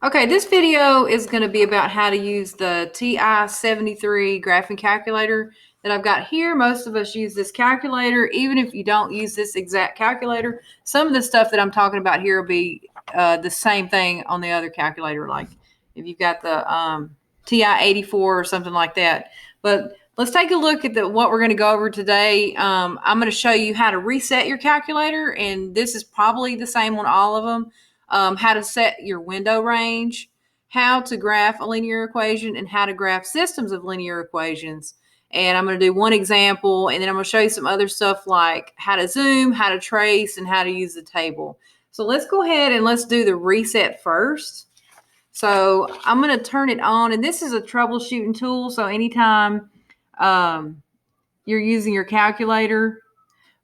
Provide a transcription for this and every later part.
Okay, this video is going to be about how to use the TI-73 graphing calculator that I've got here. Most of us use this calculator. Even if you don't use this exact calculator, some of the stuff that I'm talking about here will be the same thing on the other calculator, like if you've got the TI-84 or something like that. But let's take a look at what we're going to go over today. I'm going to show you how to reset your calculator, and this is probably the same on all of them. How to set your window range, how to graph a linear equation, and how to graph systems of linear equations. And I'm going to do one example, and then I'm going to show you some other stuff like how to zoom, how to trace, and how to use the table. So let's go ahead and let's do the reset first. So I'm going to turn it on, and this is a troubleshooting tool. So anytime you're using your calculator,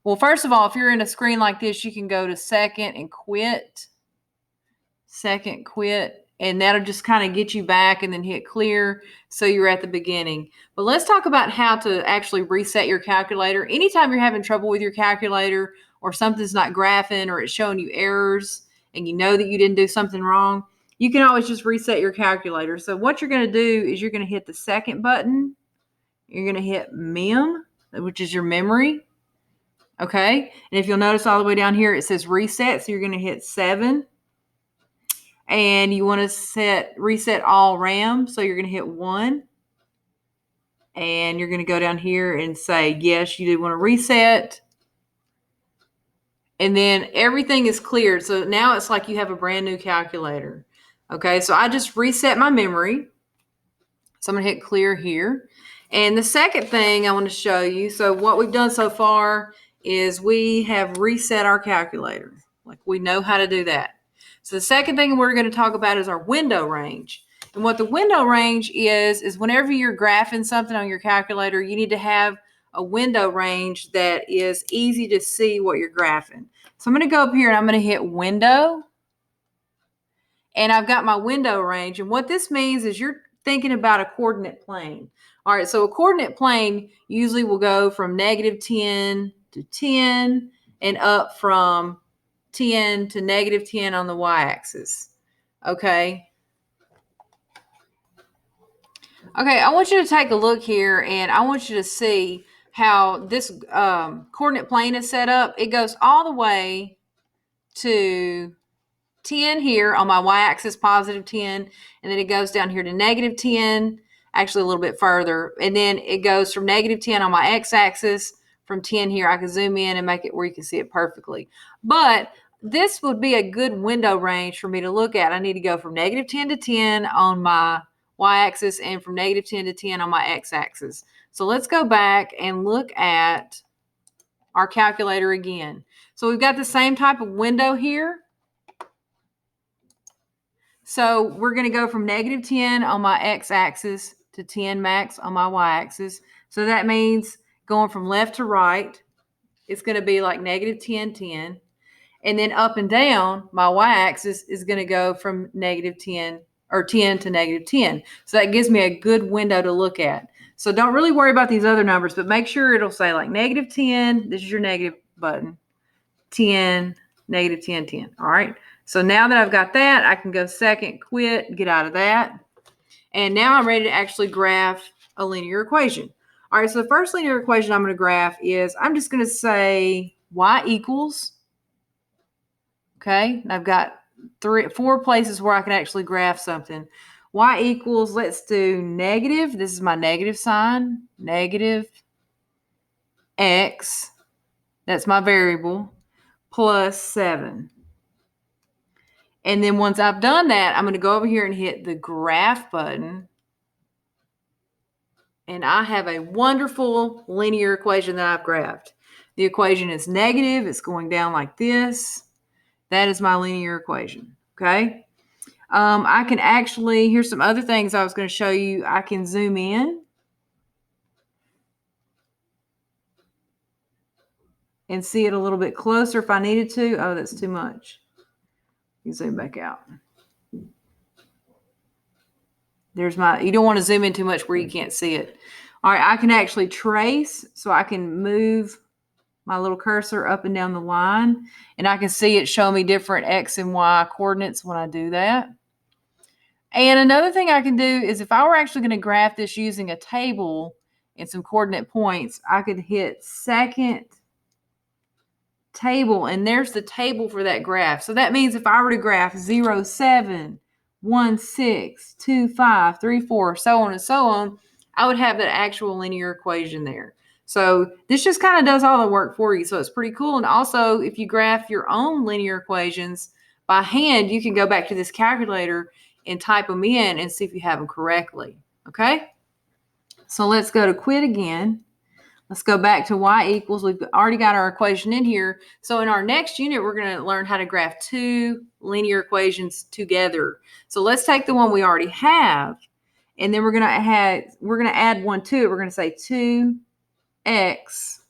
well, first of all, if you're in a screen like this, you can go to second and quit. Second quit, and that'll just kind of get you back, and then hit clear so you're at the beginning. But let's talk about how to actually reset your calculator. Anytime you're having trouble with your calculator, or something's not graphing, or it's showing you errors and you know that you didn't do something wrong, you can always just reset your calculator. So what you're going to do is you're going to hit the second button, you're going to hit mem, which is your memory. Okay, and if you'll notice all the way down here it says reset, so you're going to hit 7. And you want to reset all RAM. So you're going to hit 1. And you're going to go down here and say, yes, you did want to reset. And then everything is cleared. So now it's like you have a brand new calculator. Okay, so I just reset my memory. So I'm going to hit clear here. And the second thing I want to show you, so what we've done so far is we have reset our calculator. Like, we know how to do that. So the second thing we're going to talk about is our window range. And what the window range is whenever you're graphing something on your calculator, you need to have a window range that is easy to see what you're graphing. So I'm going to go up here and I'm going to hit window. And I've got my window range. And what this means is you're thinking about a coordinate plane. All right, so a coordinate plane usually will go from -10 to 10 and up from 10 to -10 on the y-axis. Okay. Okay, I want you to take a look here, and I want you to see how this coordinate plane is set up. It goes all the way to 10 here on my y-axis, +10, and then it goes down here to -10, actually a little bit further, and then it goes from -10 on my x-axis. From 10 here, I can zoom in and make it where you can see it perfectly. But this would be a good window range for me to look at. I need to go from -10 to 10 on my y-axis and from -10 to 10 on my x-axis. So let's go back and look at our calculator again. So we've got the same type of window here. So we're going to go from -10 on my x-axis to 10 max on my y-axis. So that means going from left to right, it's going to be like -10, 10. And then up and down, my y-axis is going to go from -10 or 10 to -10. So that gives me a good window to look at. So don't really worry about these other numbers, but make sure it'll say like -10, this is your negative button, 10, -10, 10. All right. So now that I've got that, I can go second, quit, get out of that. And now I'm ready to actually graph a linear equation. All right, so the first linear equation I'm going to graph is, I'm just going to say y equals, okay, and I've got 4 places where I can actually graph something. Y equals, let's do negative, this is my negative sign, negative x, that's my variable, plus 7. And then once I've done that, I'm going to go over here and hit the graph button. And I have a wonderful linear equation that I've graphed. The equation is negative. It's going down like this. That is my linear equation. Okay. I can actually, here's some other things I was going to show you. I can zoom in and see it a little bit closer if I needed to. Oh, that's too much. You zoom back out. There's my, you don't want to zoom in too much where you can't see it. All right, I can actually trace, so I can move my little cursor up and down the line, and I can see it show me different X and Y coordinates when I do that. And another thing I can do is if I were actually going to graph this using a table and some coordinate points, I could hit second table, and there's the table for that graph. So that means if I were to graph 0, 7, 1, 6, 2, 5, 3, 4, so on and so on, I would have that actual linear equation there. So this just kind of does all the work for you. So it's pretty cool. And also, if you graph your own linear equations by hand, you can go back to this calculator and type them in and see if you have them correctly. Okay? So let's go to quit again. Let's go back to y equals. We've already got our equation in here. So in our next unit, we're going to learn how to graph two linear equations together. So let's take the one we already have, and then we're going to add one to it. We're going to say 2x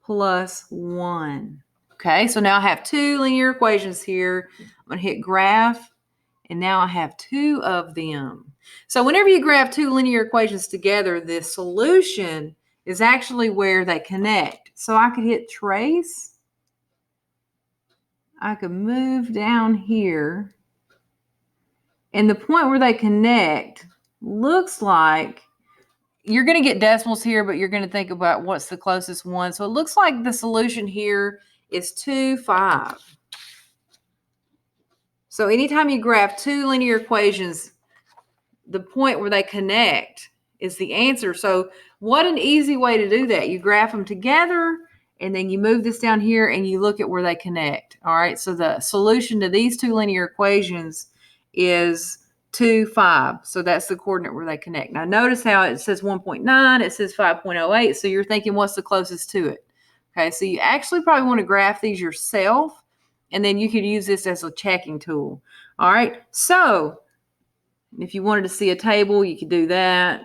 plus 1. Okay, so now I have two linear equations here. I'm going to hit graph, and now I have two of them. So whenever you graph two linear equations together, the solution is actually where they connect. So I could hit trace. I could move down here. And the point where they connect looks like, you're going to get decimals here, but you're going to think about what's the closest one. So it looks like the solution here is 2, 5. So anytime you graph two linear equations, the point where they connect is the answer. So what an easy way to do that. You graph them together, and then you move this down here and you look at where they connect. All right, so the solution to these two linear equations is 2, 5. So that's the coordinate where they connect. Now notice how it says 1.9, it says 5.08. So you're thinking, what's the closest to it? Okay, so you actually probably want to graph these yourself, and then you could use this as a checking tool. All right, so if you wanted to see a table, you could do that.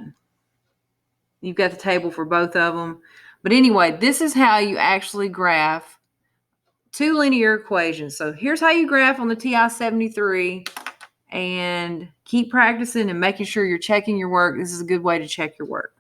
You've got the table for both of them. But anyway, this is how you actually graph two linear equations. So here's how you graph on the TI-73, and keep practicing and making sure you're checking your work. This is a good way to check your work.